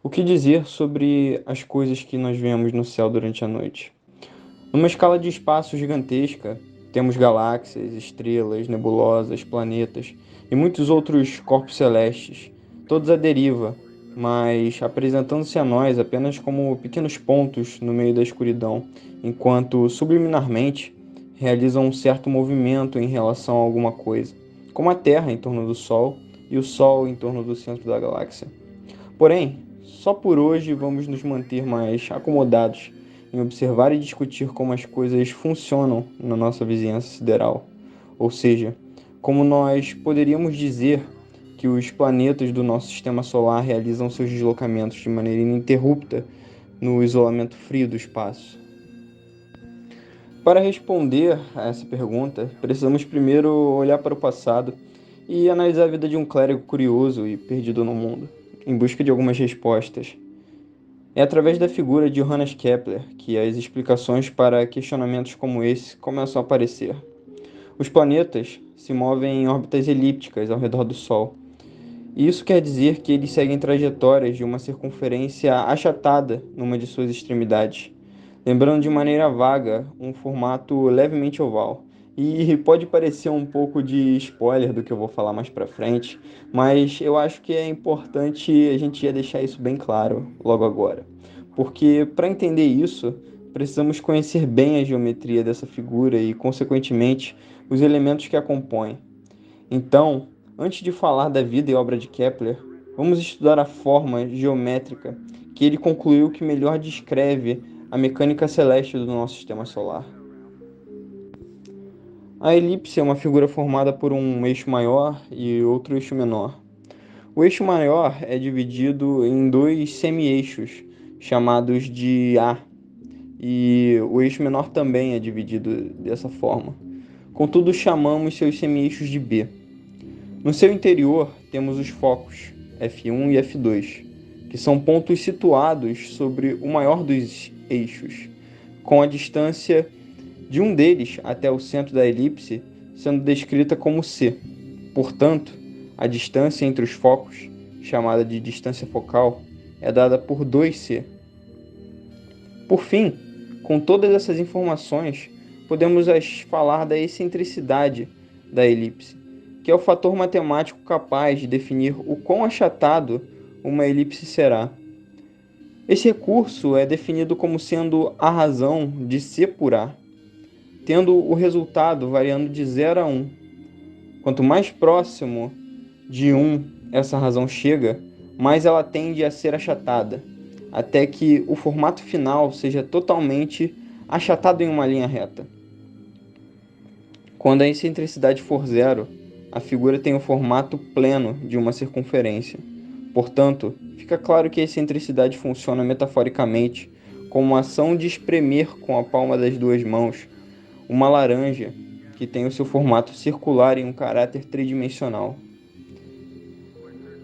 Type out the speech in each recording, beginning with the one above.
O que dizer sobre as coisas que nós vemos no céu durante a noite? Numa escala de espaço gigantesca, temos galáxias, estrelas, nebulosas, planetas e muitos outros corpos celestes, todos à deriva, mas apresentando-se a nós apenas como pequenos pontos no meio da escuridão, enquanto subliminarmente realizam um certo movimento em relação a alguma coisa, como a Terra em torno do Sol e o Sol em torno do centro da galáxia. Porém, só por hoje vamos nos manter mais acomodados em observar e discutir como as coisas funcionam na nossa vizinhança sideral. Ou seja, como nós poderíamos dizer que os planetas do nosso sistema solar realizam seus deslocamentos de maneira ininterrupta no isolamento frio do espaço. Para responder a essa pergunta, precisamos primeiro olhar para o passado e analisar a vida de um clérigo curioso e perdido no mundo, em busca de algumas respostas. É através da figura de Johannes Kepler que as explicações para questionamentos como esse começam a aparecer. Os planetas se movem em órbitas elípticas ao redor do Sol, e isso quer dizer que eles seguem trajetórias de uma circunferência achatada numa de suas extremidades, lembrando de maneira vaga um formato levemente oval. E pode parecer um pouco de spoiler do que eu vou falar mais pra frente, mas eu acho que é importante a gente já deixar isso bem claro logo agora. Porque para entender isso, precisamos conhecer bem a geometria dessa figura e, consequentemente, os elementos que a compõem. Então, antes de falar da vida e obra de Kepler, vamos estudar a forma geométrica que ele concluiu que melhor descreve a mecânica celeste do nosso sistema solar. A elipse é uma figura formada por um eixo maior e outro eixo menor. O eixo maior é dividido em dois semi-eixos, chamados de A, e o eixo menor também é dividido dessa forma. Contudo, chamamos seus semi-eixos de B. No seu interior, temos os focos, F1 e F2, que são pontos situados sobre o maior dos eixos, com a distância de um deles até o centro da elipse sendo descrita como C. Portanto, a distância entre os focos, chamada de distância focal, é dada por 2C. Por fim, com todas essas informações, podemos falar da excentricidade da elipse, que é o fator matemático capaz de definir o quão achatado uma elipse será. Esse recurso é definido como sendo a razão de C por A, tendo o resultado variando de 0 a 1. Quanto mais próximo de 1 essa razão chega, mais ela tende a ser achatada, até que o formato final seja totalmente achatado em uma linha reta. Quando a excentricidade for zero, a figura tem o formato pleno de uma circunferência. Portanto, fica claro que a excentricidade funciona metaforicamente como a ação de espremer com a palma das duas mãos uma laranja que tem o seu formato circular e um caráter tridimensional.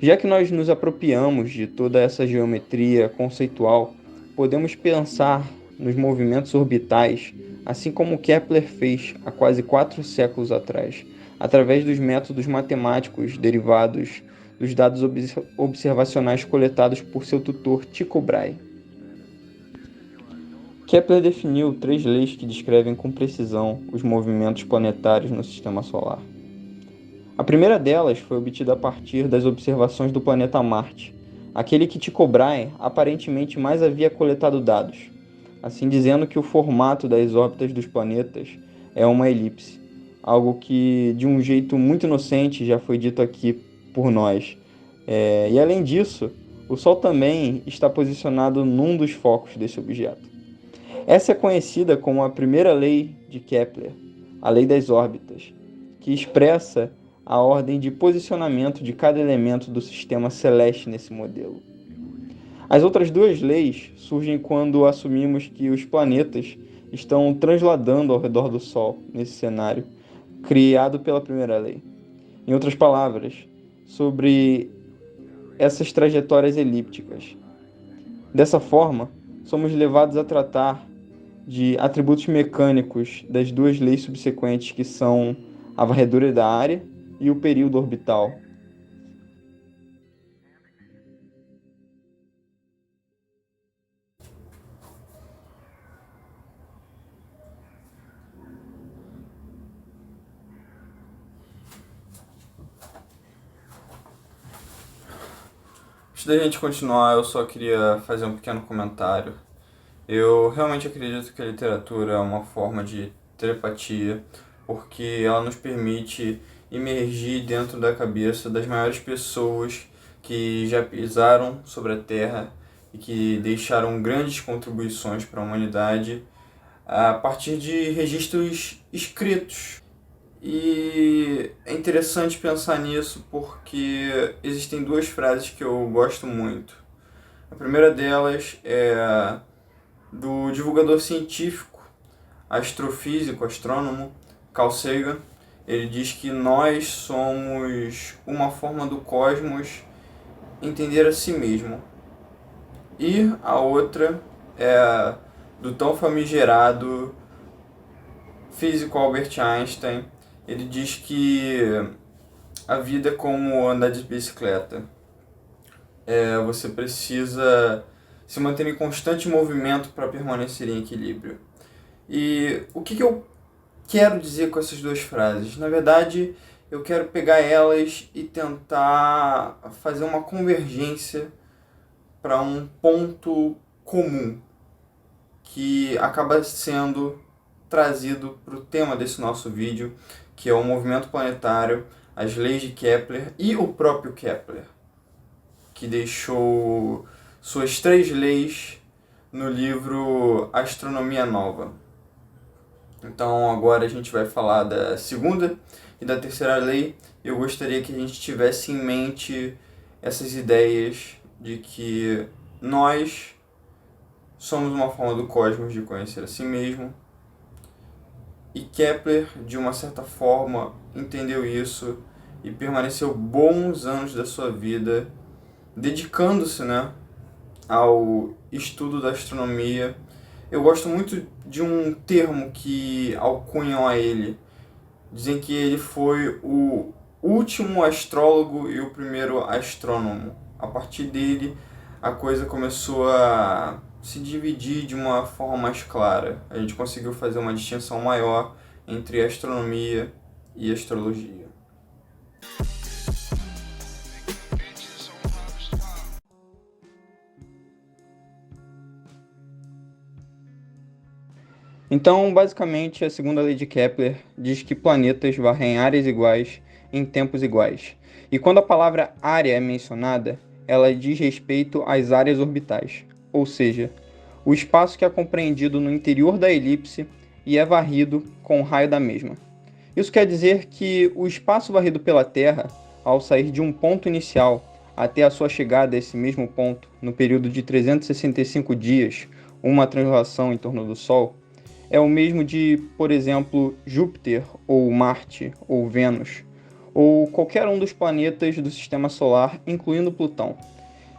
Já que nós nos apropriamos de toda essa geometria conceitual, podemos pensar nos movimentos orbitais, assim como Kepler fez há quase 4 séculos atrás, através dos métodos matemáticos derivados dos dados observacionais coletados por seu tutor Tycho Brahe. Kepler definiu 3 leis que descrevem com precisão os movimentos planetários no sistema solar. A primeira delas foi obtida a partir das observações do planeta Marte, aquele que Tycho Brahe aparentemente mais havia coletado dados, assim dizendo que o formato das órbitas dos planetas é uma elipse, algo que de um jeito muito inocente já foi dito aqui por nós. E além disso, o Sol também está posicionado num dos focos desse objeto. Essa é conhecida como a primeira lei de Kepler, a lei das órbitas, que expressa a ordem de posicionamento de cada elemento do sistema celeste nesse modelo. As outras duas leis surgem quando assumimos que os planetas estão transladando ao redor do Sol nesse cenário, criado pela primeira lei. Em outras palavras, sobre essas trajetórias elípticas. Dessa forma, somos levados a tratar de atributos mecânicos das duas leis subsequentes, que são a varredura da área e o período orbital. Antes da gente continuar, eu só queria fazer um pequeno comentário. Eu realmente acredito que a literatura é uma forma de telepatia, porque ela nos permite imergir dentro da cabeça das maiores pessoas que já pisaram sobre a Terra e que deixaram grandes contribuições para a humanidade a partir de registros escritos. E é interessante pensar nisso porque existem duas frases que eu gosto muito. A primeira delas é do divulgador científico, astrofísico, astrônomo, Carl Sagan. Ele diz que nós somos uma forma do cosmos entender a si mesmo. E a outra é do tão famigerado físico Albert Einstein. Ele diz que a vida é como andar de bicicleta. Você precisa se manter em constante movimento para permanecer em equilíbrio. E o que eu quero dizer com essas duas frases? Na verdade, eu quero pegar elas e tentar fazer uma convergência para um ponto comum que acaba sendo trazido para o tema desse nosso vídeo, que é o movimento planetário, as leis de Kepler e o próprio Kepler, que deixou suas 3 leis no livro Astronomia Nova. Então agora a gente vai falar da segunda e da terceira lei. Eu gostaria que a gente tivesse em mente essas ideias de que nós somos uma forma do cosmos de conhecer a si mesmo. E Kepler, de uma certa forma, entendeu isso e permaneceu bons anos da sua vida dedicando-se, ao estudo da astronomia. Eu gosto muito de um termo que alcunham a ele. Dizem que ele foi o último astrólogo e o primeiro astrônomo. A partir dele, a coisa começou a se dividir de uma forma mais clara. A gente conseguiu fazer uma distinção maior entre astronomia e astrologia. Então, basicamente, a segunda lei de Kepler diz que planetas varrem áreas iguais em tempos iguais. E quando a palavra área é mencionada, ela diz respeito às áreas orbitais, ou seja, o espaço que é compreendido no interior da elipse e é varrido com o raio da mesma. Isso quer dizer que o espaço varrido pela Terra, ao sair de um ponto inicial até a sua chegada a esse mesmo ponto, no período de 365 dias, uma translação em torno do Sol, é o mesmo de, por exemplo, Júpiter, ou Marte, ou Vênus, ou qualquer um dos planetas do Sistema Solar, incluindo Plutão.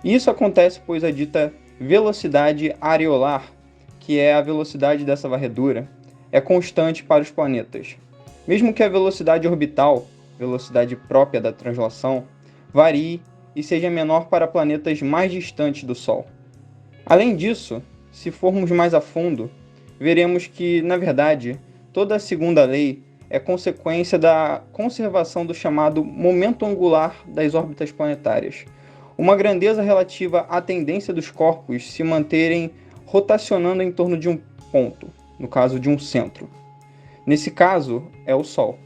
E isso acontece pois a dita velocidade areolar, que é a velocidade dessa varredura, é constante para os planetas. Mesmo que a velocidade orbital, velocidade própria da translação, varie e seja menor para planetas mais distantes do Sol. Além disso, se formos mais a fundo, veremos que, na verdade, toda a segunda lei é consequência da conservação do chamado momento angular das órbitas planetárias, uma grandeza relativa à tendência dos corpos se manterem rotacionando em torno de um ponto, no caso de um centro. Nesse caso, é o Sol.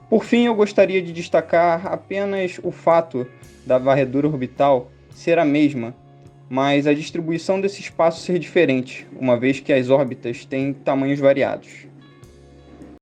Por fim, eu gostaria de destacar apenas o fato da varredura orbital ser a mesma, mas a distribuição desse espaço ser diferente, uma vez que as órbitas têm tamanhos variados.